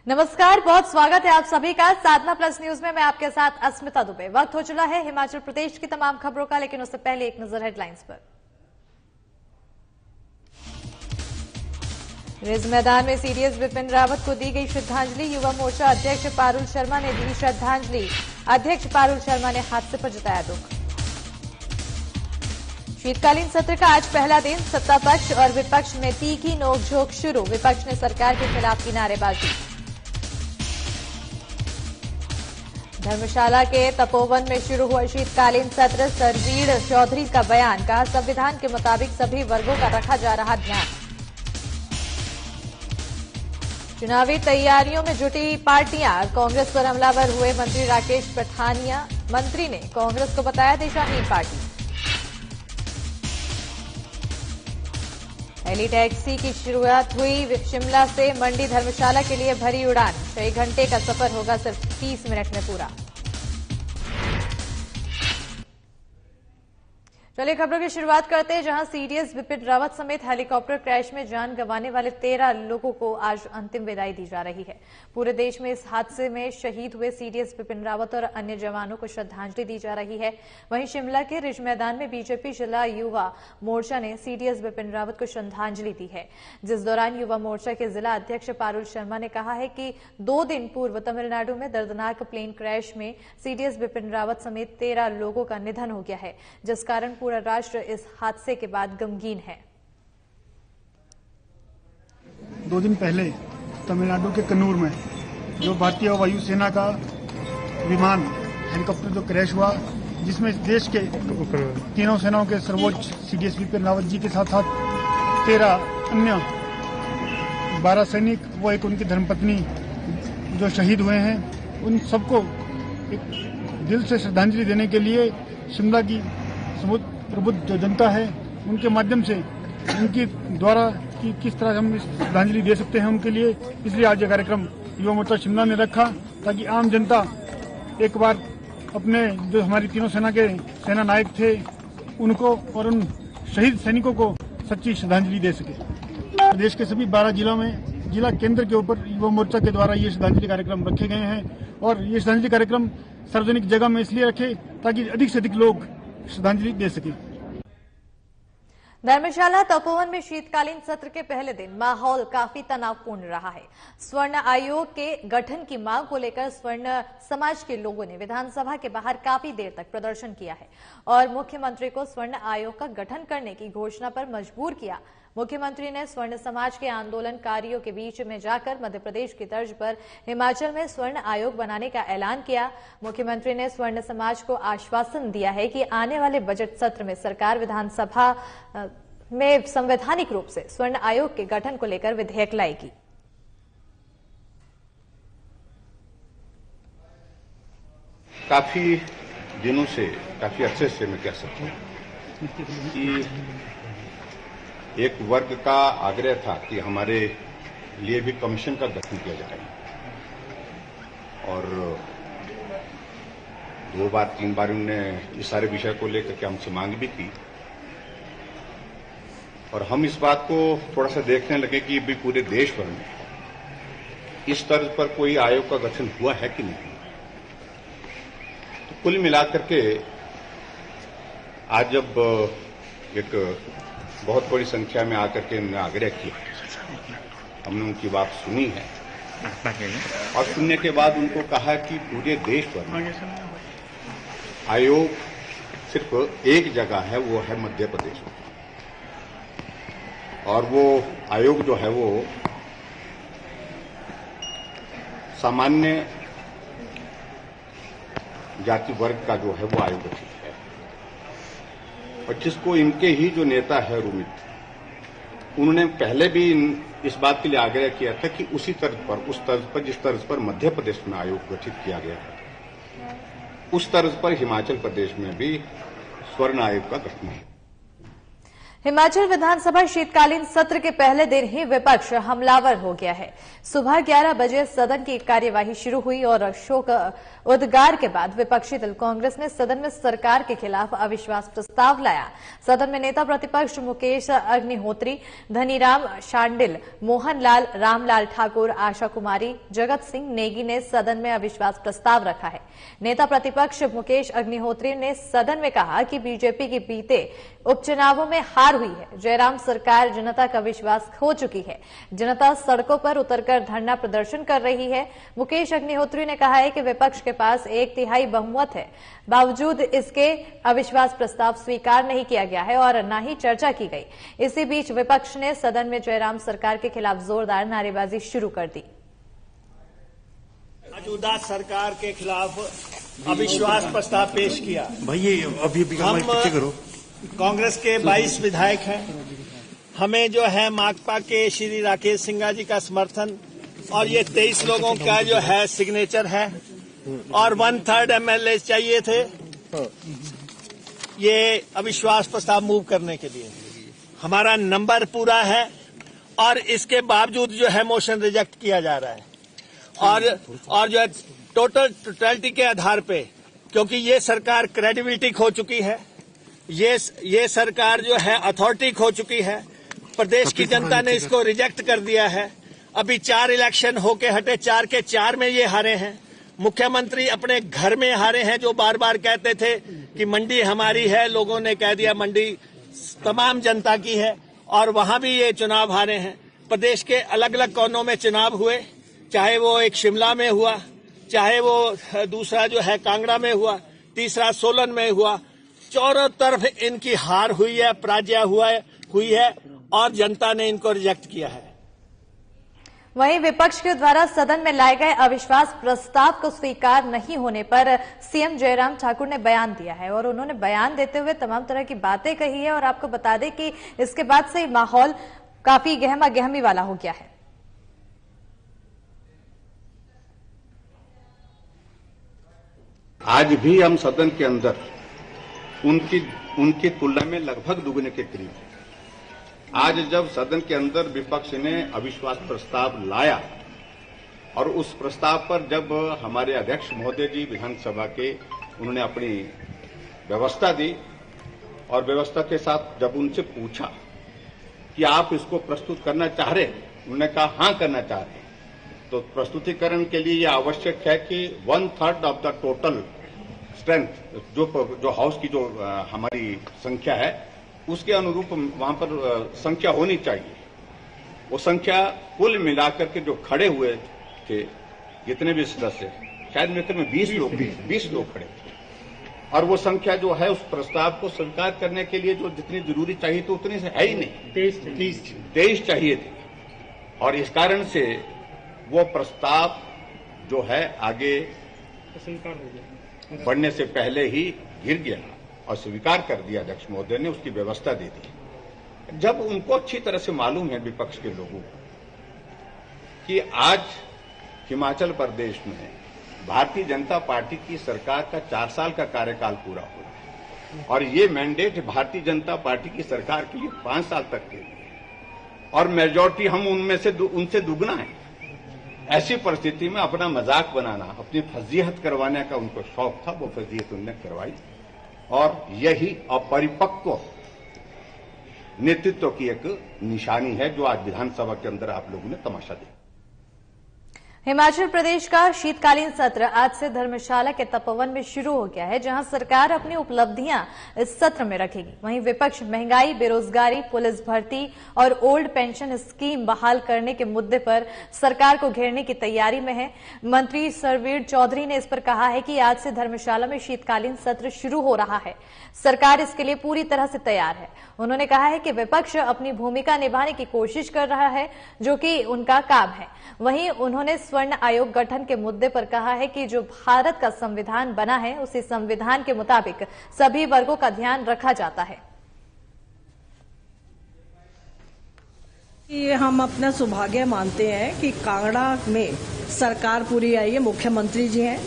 नमस्कार, बहुत स्वागत है आप सभी का साधना प्लस न्यूज में। मैं आपके साथ अस्मिता दुबे। वक्त हो चला है हिमाचल प्रदेश की तमाम खबरों का, लेकिन उससे पहले एक नजर हेडलाइंस पर। रिज मैदान में सीडीएस विपिन रावत को दी गई श्रद्धांजलि। युवा मोर्चा अध्यक्ष पारुल शर्मा ने दी श्रद्धांजलि। अध्यक्ष पारुल शर्मा ने हादसे पर जताया दुख। शीतकालीन सत्र का आज पहला दिन। सत्ता पक्ष और विपक्ष में तीखी नोकझोंक शुरू। विपक्ष ने सरकार के खिलाफ की नारेबाजी। धर्मशाला के तपोवन में शुरू हुआ शीतकालीन सत्र। सरवीण चौधरी का बयान, कहा संविधान के मुताबिक सभी वर्गों का रखा जा रहा ध्यान। चुनावी तैयारियों में जुटी पार्टियां। कांग्रेस पर हमलावर हुए मंत्री राकेश पठानिया। मंत्री ने कांग्रेस को बताया दिशाहीन पार्टी। हेली टैक्सी की शुरुआत हुई। शिमला से मंडी धर्मशाला के लिए भरी उड़ान। 6 घंटे का सफर होगा सिर्फ 30 मिनट में पूरा। चलिए खबरों की शुरुआत करते हैं, जहां सीडीएस विपिन रावत समेत हेलीकॉप्टर क्रैश में जान गंवाने वाले 13 लोगों को आज अंतिम विदाई दी जा रही है। पूरे देश में इस हादसे में शहीद हुए सीडीएस विपिन रावत और अन्य जवानों को श्रद्धांजलि दी जा रही है। वहीं शिमला के रिज मैदान में बीजेपी जिला युवा मोर्चा ने सीडीएस विपिन रावत को श्रद्धांजलि दी है, जिस दौरान युवा मोर्चा के जिला अध्यक्ष पारुल शर्मा ने कहा है कि 2 दिन पूर्व तमिलनाडु में दर्दनाक प्लेन क्रैश में सीडीएस विपिन रावत समेत 13 लोगों का निधन हो गया है, जिस कारण पूरा राष्ट्र इस हादसे के बाद गमगीन है। 2 दिन पहले तमिलनाडु के कन्नूर में जो भारतीय वायुसेना का विमान हेलीकॉप्टर जो क्रैश हुआ, जिसमें देश के तीनों सेनाओं के सर्वोच्च सीडीएस विपिन रावत जी के साथ साथ 13 अन्य 12 सैनिक वो एक उनकी धर्मपत्नी जो शहीद हुए हैं, उन सबको एक दिल से श्रद्धांजलि देने के लिए शिमला की प्रबुद्ध जो जनता है उनके माध्यम से उनकी द्वारा कि किस तरह हम श्रद्धांजलि दे सकते हैं उनके लिए, इसलिए आज ये कार्यक्रम युवा मोर्चा शिमला ने रखा, ताकि आम जनता एक बार अपने जो हमारी तीनों सेना के सेना नायक थे उनको और उन शहीद सैनिकों को सच्ची श्रद्धांजलि दे सके। प्रदेश के सभी 12 जिलों में जिला केंद्र के ऊपर युवा मोर्चा के द्वारा ये श्रद्धांजलि कार्यक्रम रखे गए हैं, और ये श्रद्धांजलि कार्यक्रम सार्वजनिक जगह में इसलिए रखे ताकि अधिक से अधिक लोग श्रद्धांजलि दे सके। धर्मशाला तपोवन में शीतकालीन सत्र के पहले दिन माहौल काफी तनावपूर्ण रहा है। स्वर्ण आयोग के गठन की मांग को लेकर स्वर्ण समाज के लोगों ने विधानसभा के बाहर काफी देर तक प्रदर्शन किया है और मुख्यमंत्री को स्वर्ण आयोग का गठन करने की घोषणा पर मजबूर किया। मुख्यमंत्री ने स्वर्ण समाज के आंदोलनकारियों के बीच में जाकर मध्य प्रदेश की तर्ज पर हिमाचल में स्वर्ण आयोग बनाने का ऐलान किया। मुख्यमंत्री ने स्वर्ण समाज को आश्वासन दिया है कि आने वाले बजट सत्र में सरकार विधानसभा में संवैधानिक रूप से स्वर्ण आयोग के गठन को लेकर विधेयक लाएगी। काफी दिनों से, काफी अच्छे से मैं कह सकता हूं कि एक वर्ग का आग्रह था कि हमारे लिए भी कमीशन का गठन किया जाए, और 2 बार 3 बार उन्होंने इस सारे विषय को लेकर के हमसे मांग भी की, और हम इस बात को थोड़ा सा देखने लगे कि भी पूरे देश भर में इस तर्ज पर कोई आयोग का गठन हुआ है कि नहीं। तो कुल मिलाकर के आज जब एक बहुत बड़ी संख्या में आकर के उन्होंने आग्रह किया, हमने उनकी बात सुनी है, और सुनने के बाद उनको कहा कि पूरे देश भर में आयोग सिर्फ एक जगह है, वो है मध्य प्रदेश में, और वो आयोग जो है वो सामान्य जाति वर्ग का जो है वो आयोग गठित है, और जिसको इनके ही जो नेता है रूमित, उन्होंने पहले भी इस बात के लिए आग्रह किया था कि उसी तर्ज पर, उस तर्ज पर जिस तर्ज पर मध्य प्रदेश में आयोग गठित किया गया है, उस तर्ज पर हिमाचल प्रदेश में भी स्वर्ण आयोग का गठन है। हिमाचल विधानसभा शीतकालीन सत्र के पहले दिन ही विपक्ष हमलावर हो गया है। सुबह 11 बजे सदन की कार्यवाही शुरू हुई और शोक उद्गार के बाद विपक्षी दल कांग्रेस ने सदन में सरकार के खिलाफ अविश्वास प्रस्ताव लाया। सदन में नेता प्रतिपक्ष मुकेश अग्निहोत्री, धनीराम शांडिल, मोहन लाल, रामलाल ठाकुर, आशा कुमारी, जगत सिंह नेगी ने सदन में अविश्वास प्रस्ताव रखा है। नेता प्रतिपक्ष मुकेश अग्निहोत्री ने सदन में कहा कि बीजेपी के बीते उपचुनावों में हार हुई है। जयराम सरकार जनता का विश्वास खो चुकी है। जनता सड़कों पर उतरकर धरना प्रदर्शन कर रही है। मुकेश अग्निहोत्री ने कहा है कि विपक्ष के पास 1/3 बहुमत है, बावजूद इसके अविश्वास प्रस्ताव स्वीकार नहीं किया गया है और न ही चर्चा की गई। इसी बीच विपक्ष ने सदन में जयराम सरकार के खिलाफ जोरदार नारेबाजी शुरू कर दी। मौजूदा सरकार के खिलाफ अविश्वास प्रस्ताव पेश किया। हम कांग्रेस के 22 विधायक हैं। हमें जो है माकपा के श्री राकेश सिंघा जी का समर्थन और ये 23 लोगों का जो है सिग्नेचर है और 1/3 MLA चाहिए थे ये अविश्वास प्रस्ताव मूव करने के लिए। हमारा नंबर पूरा है और इसके बावजूद जो है मोशन रिजेक्ट किया जा रहा है और जो है टोटलिटी के आधार पे, क्योंकि ये सरकार क्रेडिबिलिटी खो चुकी है, ये सरकार जो है अथॉरिटी खो चुकी है। प्रदेश की जनता ने इसको रिजेक्ट कर दिया है। अभी 4 इलेक्शन होके हटे, 4 के 4 में ये हारे हैं। मुख्यमंत्री अपने घर में हारे हैं, जो बार बार कहते थे कि मंडी हमारी है, लोगों ने कह दिया मंडी तमाम जनता की है और वहां भी ये चुनाव हारे हैं। प्रदेश के अलग अलग कोनों में चुनाव हुए, चाहे वो एक शिमला में हुआ, चाहे वो दूसरा जो है कांगड़ा में हुआ, तीसरा सोलन में हुआ। चारों तरफ इनकी हार हुई है, पराजय हुई है और जनता ने इनको रिजेक्ट किया है। वहीं विपक्ष के द्वारा सदन में लाए गए अविश्वास प्रस्ताव को स्वीकार नहीं होने पर सीएम जयराम ठाकुर ने बयान दिया है और उन्होंने बयान देते हुए तमाम तरह की बातें कही है और आपको बता दें कि इसके बाद से माहौल काफी गहमा गहमी वाला हो गया है। आज भी हम सदन के अंदर उनकी तुलना में लगभग दुगने के करीब है। आज जब सदन के अंदर विपक्ष ने अविश्वास प्रस्ताव लाया और उस प्रस्ताव पर जब हमारे अध्यक्ष महोदय जी विधानसभा के उन्होंने अपनी व्यवस्था दी और व्यवस्था के साथ जब उनसे पूछा कि आप इसको प्रस्तुत करना चाह रहे, उन्होंने कहा हां करना चाह रहे, तो प्रस्तुतिकरण के लिए यह आवश्यक है कि 1/3 ऑफ द टोटल स्ट्रेंथ जो हाउस की जो हमारी संख्या है उसके अनुरूप वहां पर संख्या होनी चाहिए। वो संख्या कुल मिलाकर के जो खड़े हुए थे जितने भी सदस्य, शायद मेरे ख्याल में 20 लोग खड़े थे और वो संख्या जो है उस प्रस्ताव को स्वीकार करने के लिए जो जितनी जरूरी चाहिए तो उतनी से है ही नहीं, 23 चाहिए थे और इस कारण से वो प्रस्ताव जो है आगे बढ़ने से पहले ही गिर गया और स्वीकार कर दिया। अध्यक्ष महोदय ने उसकी व्यवस्था दे दी। जब उनको अच्छी तरह से मालूम है विपक्ष के लोगों को कि आज हिमाचल प्रदेश में भारतीय जनता पार्टी की सरकार का 4 साल का कार्यकाल पूरा हो रहा है और ये मैंडेट भारतीय जनता पार्टी की सरकार के लिए 5 साल तक के लिए और मेजॉरिटी हम उनसे दुगना है। ऐसी परिस्थिति में अपना मजाक बनाना, अपनी फजीहत करवाने का उनको शौक था, वो फजीहत उन्होंने करवाई और यही अपरिपक्व नेतृत्व की एक निशानी है जो आज विधानसभा के अंदर आप लोगों ने तमाशा देखा। हिमाचल प्रदेश का शीतकालीन सत्र आज से धर्मशाला के तपोवन में शुरू हो गया है, जहां सरकार अपनी उपलब्धियां इस सत्र में रखेगी। वहीं विपक्ष महंगाई, बेरोजगारी, पुलिस भर्ती और ओल्ड पेंशन स्कीम बहाल करने के मुद्दे पर सरकार को घेरने की तैयारी में है। मंत्री सरवीर चौधरी ने इस पर कहा है कि आज से धर्मशाला में शीतकालीन सत्र शुरू हो रहा है, सरकार इसके लिए पूरी तरह से तैयार है। उन्होंने कहा है कि विपक्ष अपनी भूमिका निभाने की कोशिश कर रहा है, जो कि उनका काम है। वहीं उन्होंने स्वर्ण आयोग गठन के मुद्दे पर कहा है कि जो भारत का संविधान बना है उसी संविधान के मुताबिक सभी वर्गों का ध्यान रखा जाता है। ये हम अपना सौभाग्य मानते हैं कि कांगड़ा में सरकार पूरी आई है, मुख्यमंत्री जी हैं,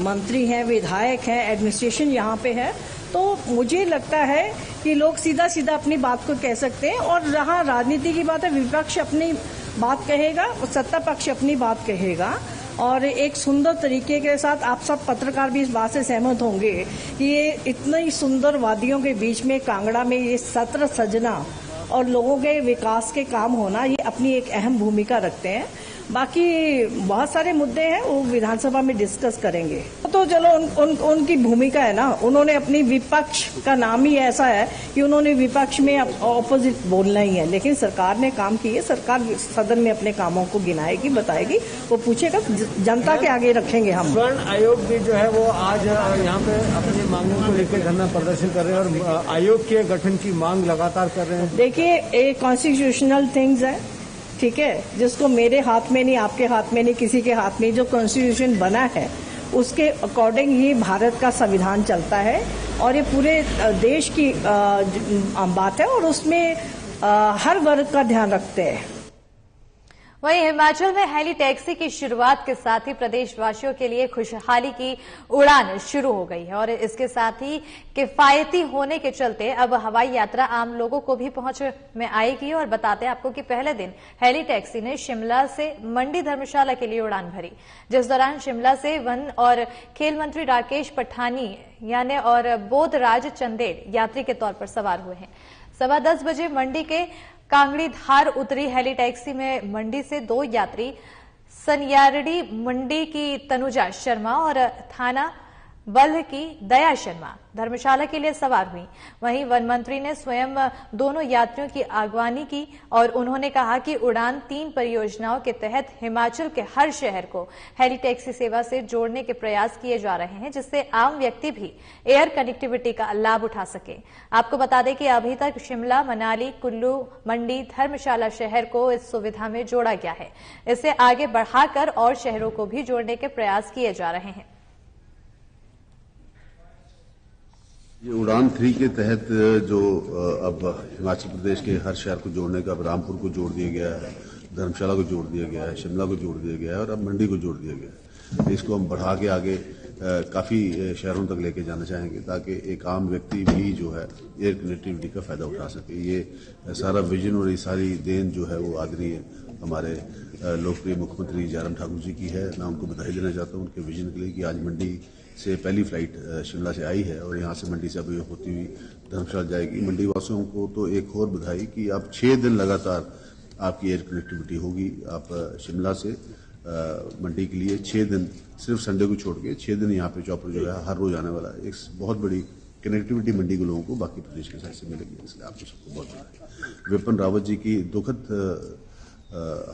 मंत्री हैं, विधायक हैं, एडमिनिस्ट्रेशन यहाँ पे है तो मुझे लगता है कि लोग सीधा सीधा अपनी बात को कह सकते हैं। और रहा राजनीति की बात है, विपक्ष अपनी बात कहेगा और सत्ता पक्ष अपनी बात कहेगा, और एक सुंदर तरीके के साथ आप सब पत्रकार भी इस बात से सहमत होंगे कि ये इतनी सुंदर वादियों के बीच में कांगड़ा में ये सत्र सजना और लोगों के विकास के काम होना, ये अपनी एक अहम भूमिका रखते हैं। बाकी बहुत सारे मुद्दे हैं, वो विधानसभा में डिस्कस करेंगे। तो चलो उनकी भूमिका है ना, उन्होंने अपनी विपक्ष का नाम ही ऐसा है कि उन्होंने विपक्ष में ऑपोजिट बोलना ही है। लेकिन सरकार ने काम किए, सरकार सदन में अपने कामों को गिनाएगी, बताएगी, वो पूछेगा, जनता के आगे रखेंगे हम। स्वर्ण आयोग भी जो है वो आज यहाँ पे अपनी मांगों को लेकर धरना प्रदर्शन कर रहे हैं और आयोग के गठन की मांग लगातार कर रहे हैं। देखिए, ये कॉन्स्टिट्यूशनल थिंग्स है, ठीक है, जिसको मेरे हाथ में नहीं, आपके हाथ में नहीं, किसी के हाथ में, जो कॉन्स्टिट्यूशन बना है उसके अकॉर्डिंग ही भारत का संविधान चलता है और ये पूरे देश की बात है और उसमें हर वर्ग का ध्यान रखते हैं। वहीं हिमाचल में हेली टैक्सी की शुरुआत के साथ ही प्रदेशवासियों के लिए खुशहाली की उड़ान शुरू हो गई है और इसके साथ ही किफायती होने के चलते अब हवाई यात्रा आम लोगों को भी पहुंच में आएगी। और बताते हैं आपको कि पहले दिन हेली टैक्सी ने शिमला से मंडी धर्मशाला के लिए उड़ान भरी, जिस दौरान शिमला से वन और खेल मंत्री राकेश पठानी यानी और बोधराज चंदेल यात्री के तौर पर सवार हुए हैं। 10:15 बजे मंडी के कांगड़ी धार उतरी हेली टैक्सी में मंडी से 2 यात्री सनियारडी मंडी की तनुजा शर्मा और थाना बल्ह की दया शर्मा धर्मशाला के लिए सवार हुई। वहीं वन मंत्री ने स्वयं दोनों यात्रियों की अगवानी की और उन्होंने कहा कि उड़ान 3 परियोजनाओं के तहत हिमाचल के हर शहर को हेली टैक्सी सेवा से जोड़ने के प्रयास किए जा रहे हैं, जिससे आम व्यक्ति भी एयर कनेक्टिविटी का लाभ उठा सके। आपको बता दें कि अभी तक शिमला, मनाली, कुल्लू, मंडी, धर्मशाला शहर को इस सुविधा में जोड़ा गया है। इसे आगे बढ़ाकर और शहरों को भी जोड़ने के प्रयास किए जा रहे हैं। ये उड़ान 3 के तहत जो अब हिमाचल प्रदेश के हर शहर को जोड़ने का, अब रामपुर को जोड़ दिया गया है, धर्मशाला को जोड़ दिया गया है, शिमला को जोड़ दिया गया है और अब मंडी को जोड़ दिया गया है। इसको हम बढ़ा के आगे काफी शहरों तक लेके जाना चाहेंगे ताकि एक आम व्यक्ति भी जो है एयर कनेक्टिविटी का फायदा उठा सके। ये सारा विजन और ये सारी देन जो है वो आदरणीय हमारे लोकप्रिय मुख्यमंत्री जयराम ठाकुर जी की है। मैं उनको बधाई देना चाहता हूँ उनके विजन के लिए कि आज मंडी से पहली फ्लाइट शिमला से आई है और यहाँ से मंडी से अभी होती हुई धर्मशाला जाएगी। मंडी वासियों को तो एक और बधाई कि आप 6 दिन लगातार आपकी एयर कनेक्टिविटी होगी। आप शिमला से मंडी के लिए 6 दिन, सिर्फ संडे को छोड़ के 6 दिन यहाँ पे चॉपर जो है हर रोज आने वाला है। एक बहुत बड़ी कनेक्टिविटी मंडी के लोगों को बाकी प्रदेश के साथ से मिलेगी, इसलिए आपको सबको बहुत बधाई। विपिन रावत जी की दुखद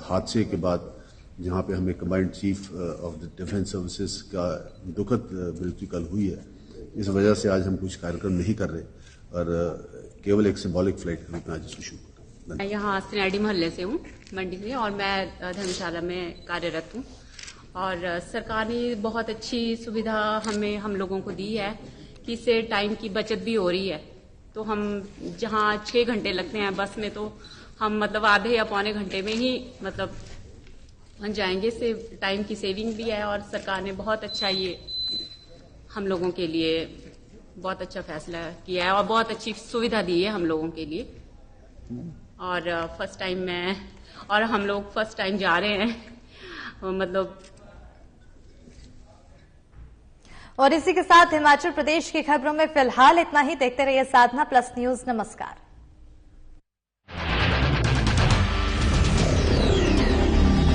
हादसे के बाद जहां पे हमें combined chief of the defence services का दुखद मृत्यु कल हुई है, इस वजह से आज हम कुछ कार्यक्रम नहीं कर रहे और केवल एक सिंबॉलिक फ्लाइट के रूप में आज इसको शुरू कर। मैं यहाँ सनियारडी मोहल्ले से हूँ, मंडी से, और मैं धर्मशाला में कार्यरत हूँ। और सरकार ने बहुत अच्छी सुविधा हम लोगों को दी है कि इससे टाइम की बचत भी हो रही है। तो हम जहाँ 6 घंटे लगते हैं बस में, तो हम मतलब आधे या पौने घंटे में ही मतलब पहुंच जाएंगे। इससे टाइम की सेविंग भी है और सरकार ने बहुत अच्छा ये हम लोगों के लिए बहुत अच्छा फैसला किया है और बहुत अच्छी सुविधा दी है हम लोगों के लिए। और फर्स्ट टाइम हम लोग फर्स्ट टाइम जा रहे हैं मतलब। और इसी के साथ हिमाचल प्रदेश की खबरों में फिलहाल इतना ही। देखते रहिए साधना प्लस न्यूज। नमस्कार।